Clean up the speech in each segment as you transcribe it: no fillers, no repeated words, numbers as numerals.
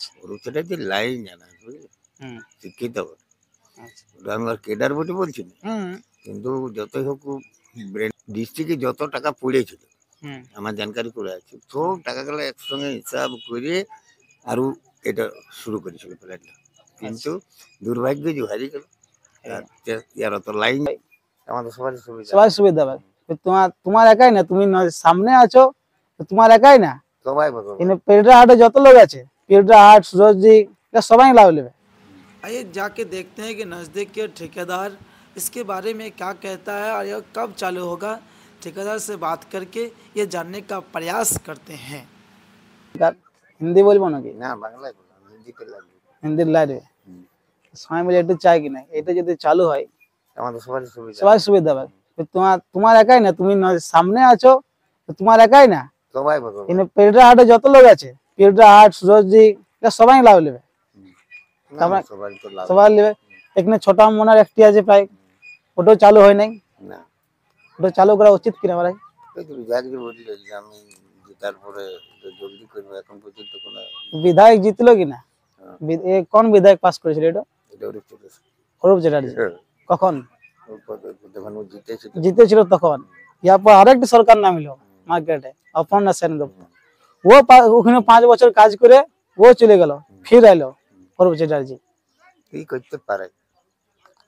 আচ্ছা ওটা যে লাইন জানা বুঝলে, হুম শিক্ষিত বটে। আচ্ছা ওটা আমি আর কেডার বটে বলছি না, হুম কিন্তু যতই হোক ডিস্ট্রিক্টে যত টাকা পড়েছিল হুম আমার জানকারি করে আছে, সব টাকাগুলো একসঙ্গে হিসাব করে আরো এটা শুরু করেছিল প্ল্যানটা, কিন্তু দুর্ভাগ্য যে হারিয়ে গেল। আর ইয়ার তো লাইন আমাদের সবার সুবিধা সবাই সুবিধা পাবে। তোমার তোমার একাই না, তুমি সামনে আছো, তোমার একাই না, সবাই ভালো। কিন্তু পেটরা হাটে যত লোক আছে, পেটরা হাট সুরজি সবাই লাভ নেবে। आइए जाके देखते हैं कि नज़दीक के ठेकेदार इसके बारे में क्या कहता है और यह कब चालू होगा। ठेकेदार से बात करके ये जानने का प्रयास करते हैं। হিন্দি বলবো নাকি, না বাংলায় বলো, হিন্দিতে লাগবে। হিন্দির লাগবে, সবাই মিলে একটু চাই কিনা, এটা যদি চালু হয় আমাদের সবার সুবিধা, সবাই সুবিধা পাবে। তোমার তোমার একাই না, তুমি সামনে আছো, তোমার একাই না, সবাই ভালো। কিন্তু পেটরা হাটে যত লোক আছে, পেটরা হাট সুরজি সবাই লাভ নেবে, সবাই তো লাভ সবাই নেবে। এখানে ছোটা মনার একটি আছে প্রায়, ওটাও চালু হয় নাই, না। ওটা চালু করা উচিত কিনা ভাই? ওই তো বিধায়ককে বললে যে আমি জেতার পরে জলদি করবো, এখন পর্যন্ত কোনো বিধায়ক জিতলো কিনা, কোন বিধায়ক পাস করেছিল এটা? এটা ওর চলে অরূপ চ্যাটার্জি। কখন যখন ও জিতেছিল জিতেছিল তখন ইয়ার পর আরেকটি সরকার নামিলো মার্কেটে, অপর্ণা সেনগুপ্ত। ওখানে 5 বছর কাজ করে ও চলে গেল, ফির এলো অরূপ চ্যাটার্জি। কি করতে পারে,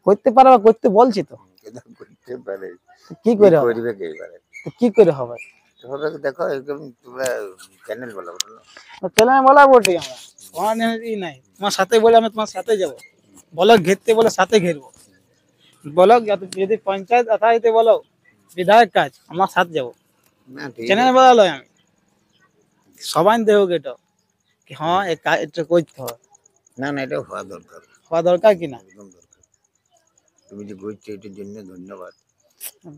করতে পারে বা করতে বলছি তো, করতে পারে, কি করে হবে? করবে কে পারে, কি করে হবে? তবে দেখো একদম তোমরা চ্যানেল বলো না, চ্যানেল বলা বলছি আমরা, আমার নাই, তোমার সাথে বলে আমি তোমার সাথে যাবো, ব্লক ঘেরতে বলে সাথে ঘেরবো, ব্লক যদি পঞ্চায়েত অথরিটি বলো বিধায়ক কাজ আমার সাথে যাবো, না ঠিক চ্যানেল বলা লয় আমি, সবাই দেখুক এটা কি হ্যাঁ এটা করতে হবে, না না এটা হওয়া দরকার, হওয়া দরকার কিনা। একদম দরকার। তুমি যে করছো এটার জন্য ধন্যবাদ।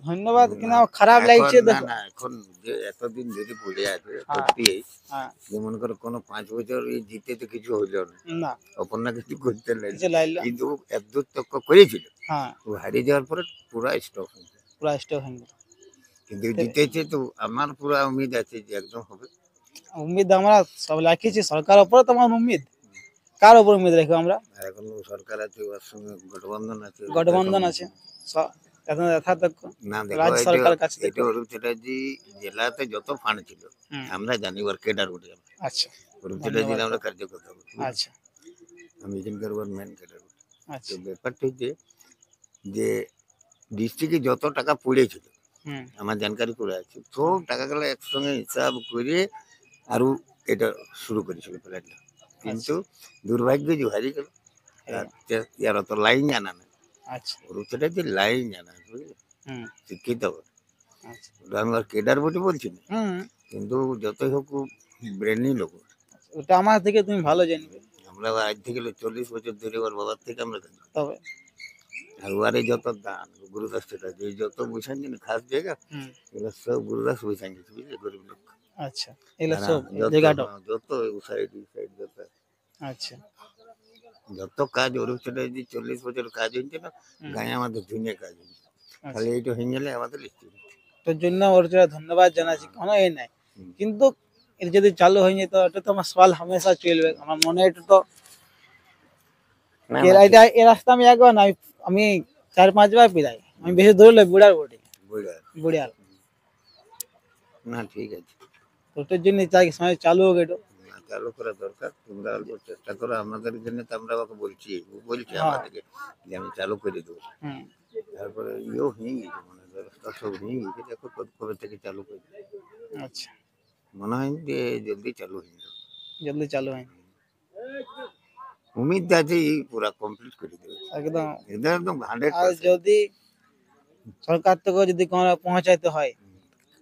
ধন্যবাদ কিনা, খারাপ লাগছে না দেখো। না এখন যে এতদিন ধরে পড়ে আছে হ্যাঁ, সত্যি, হ্যাঁ, যে মনে করো কোনো 5 বছর এই জিতে তো কিছু হইলো না, না অপর্ণা কিছু করতে নাই, কিছু লাইলো, কিন্তু একদূর তক্ক করেছিল, হ্যাঁ ও হারিয়ে যাওয়ার পরে পুরা স্টপ হয়ে যায়। পুরা স্টপ হয়ে গেল। কিন্তু জিতেছে তো আমার পুরা উম্মিদ আছে যে একদম হবে। উম্মিদ আমরা সব রাখিছি সরকার উপরে, তোমার উম্মিদ কার উপর উম্মিদ রাখবো আমরা? আর এখন সরকার আছে, ওর সঙ্গে গঠবন্ধন আছে, গঠবন্ধন আছে, এখন যথার্থ না দেখো রাজ্য সরকারের কাছে এটা অরূপ চ্যাটার্জি জেলাতে যত ফান্ড ছিল আমরা জানি, ওর কেডার বটে। আচ্ছা অরূপ চ্যাটার্জির আমরা কার্যকর্তা বলি, আচ্ছা আমি এখানকার ওর মেন কেডার বলি। আচ্ছা তো ব্যাপারটা হচ্ছে যে ডিস্ট্রিক্টে যত টাকা পড়েছিল আমার জানকারি করে আছে, সব টাকাগুলো একসঙ্গে হিসাব করে আরো এটা শুরু করেছিল প্ল্যানটা, কিন্তু দুর্ভাগ্য যে হারিয়ে গেল। আর ইয়ার তো লাইন জানা না, আচ্ছা অরূপ চ্যাটার্জি লাইন জানা বুঝলে, শিক্ষিত বটে। আচ্ছা ওটা আমি আর কেডার বটে বলছি না, কিন্তু যতই হোক ব্রেনই লোক। ওটা আমার থেকে তুমি ভালো জানবে, আমরা আজ থেকে 40 বছর ধরে ওর বাবার থেকে আমরা জানি। তবে আর ওয়ারে যত দান গুরুদাস চ্যাটার্জি যত বুঝান জানি খাস জায়গা, এগুলো সব গুরুদাস বুঝান গেছে বুঝলে, গরিব লোক। আচ্ছা এগুলো সব জায়গাটা যত সাইড যত আচ্ছা যত কাজ অরূপ চ্যাটার্জি 40 বছর কাজ হয়েছে না, গায়ে আমাদের দুনিয়া কাজ হয়েছে, তাহলে এইটা হয়ে গেলে আমাদের তোর জন্য ওর ধন্যবাদ জানাচ্ছি, কোনো এই নাই, কিন্তু এটা যদি চালু হয়ে যেত এটা তো আমার সওয়াল হামেশা চলবে আমার মনে, এটা তো এটা এই রাস্তা আমি একবার না, আমি 4-5 বার পিরাই, আমি বেশি দৌড়লে বুড়ার বটি বুড়িয়ার, না ঠিক আছে, ওটার জন্য চাই সময় চালু হোক, এটা চালু করা দরকার। তোমরা অল্প চেষ্টা করো, আমাদের জন্য তো আমরা ওকে বলছি, ও বলছে আমাদেরকে যে আমি চালু করে দেবো। তারপরে ইয়েও হয়ে গেছে, মানে ব্যবস্থা সব হয়ে গেছে, দেখো কবে থেকে চালু করে। আচ্ছা মনে হয় যে জলদি চালু হয়ে যাবে, জলদি চালু হয়, উম্মিদ আছে পুরা কমপ্লিট করে দেবে একদম একদম 100%। আর যদি সরকার থেকে যদি কোনো পৌঁছাইতে হয়,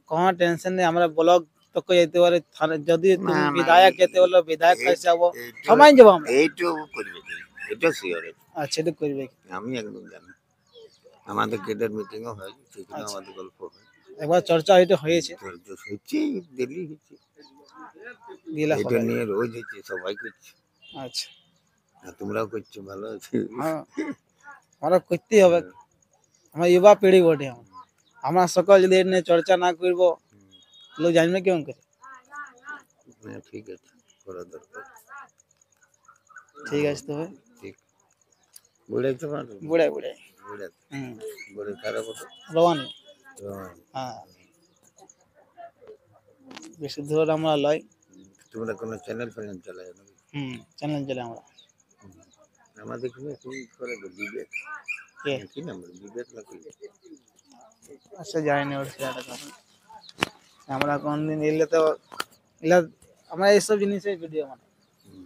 কোনো টেনশন নেই, আমরা ব্লক তক যেতে পারে, যদি তুমি বিধায়ক যেতে বলো বিধায়ক কাছে যাবো, সবাই যাবো আমরা, এইটুকু করবে, এটা শিওর। আচ্ছা এটা করবে, আমি একদম জানি, আমাদের গেটের মিটিংও হয়, সেখানে আমাদের গল্প হয়, একবার চর্চা এটা হয়েছে, হচ্ছে দিল্লি হচ্ছে, এটা নিয়ে রোজ হচ্ছে, সবাই করছে। আচ্ছা আর তোমরাও করছো, ভালো আছে। হ্যাঁ আমরা করতেই হবে, আমরা যুবা পিঢ়ি বটে, আমরা সকল যদি এর নিয়ে চর্চা না করবো লোক জানবে কেমন করে। ঠিক আছে, করা দরকার। ঠিক আছে তবে ঠিক বুড়াই তো পারো বুড়াই বুড়াই বুড়া হুম বুড়ে খারাপ হতো রওয়ানি রোহন। হ্যাঁ বেশি দূর আমরা লয় তোমরা কোনো চ্যানেল ফ্যানেল চালায় নাকি? চ্যানেল চলে আমরা আমাদের এখানে কি করে গো, বিবেক কে কি নাম্বার বিবেক নাকি আচ্ছা যাইনি ওর সেটা কথা আমরা কোনদিন এলে তো এলা আমরা এইসব জিনিসের ভিডিও বানাই হুম।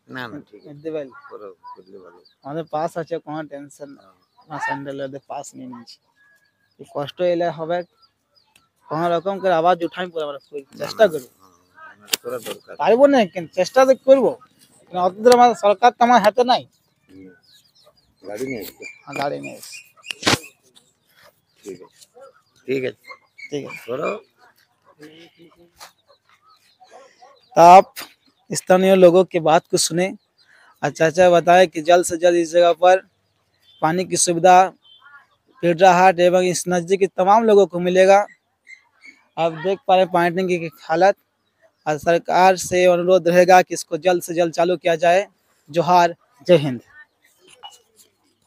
না না ঠিক আছে বুঝতে পারলি করো করলে ভালো আমাদের পাস আছে কোনো টেনশন না না স্যান্ডেল ওদের পাস নিয়ে নিয়েছি এই কষ্ট এলে হবে কোনো রকম করে আওয়াজ উঠাই পরে আমরা চেষ্টা করবো করা দরকার পারবো না কিন্তু চেষ্টা তো করবো কিন্তু অত দূর আমাদের সরকার তো আমার হাতে নাই হুম। গাড়ি নিয়ে এসছো? গাড়ি নিয়ে এসে ঠিক আছে ঠিক আছে ठीक है করো तो आप स्थानीय लोगों की बात को सुने और चाचा बताए कि जल्द से जल्द इस जगह पर पानी की सुविधा पीड़ाहाट एवं इस नज़दीक के तमाम लोगों को मिलेगा। आप देख पा रहे पानी की हालत और सरकार से अनुरोध रहेगा कि इसको जल्द से जल्द चालू किया जाए। जोहार, जय हिंद।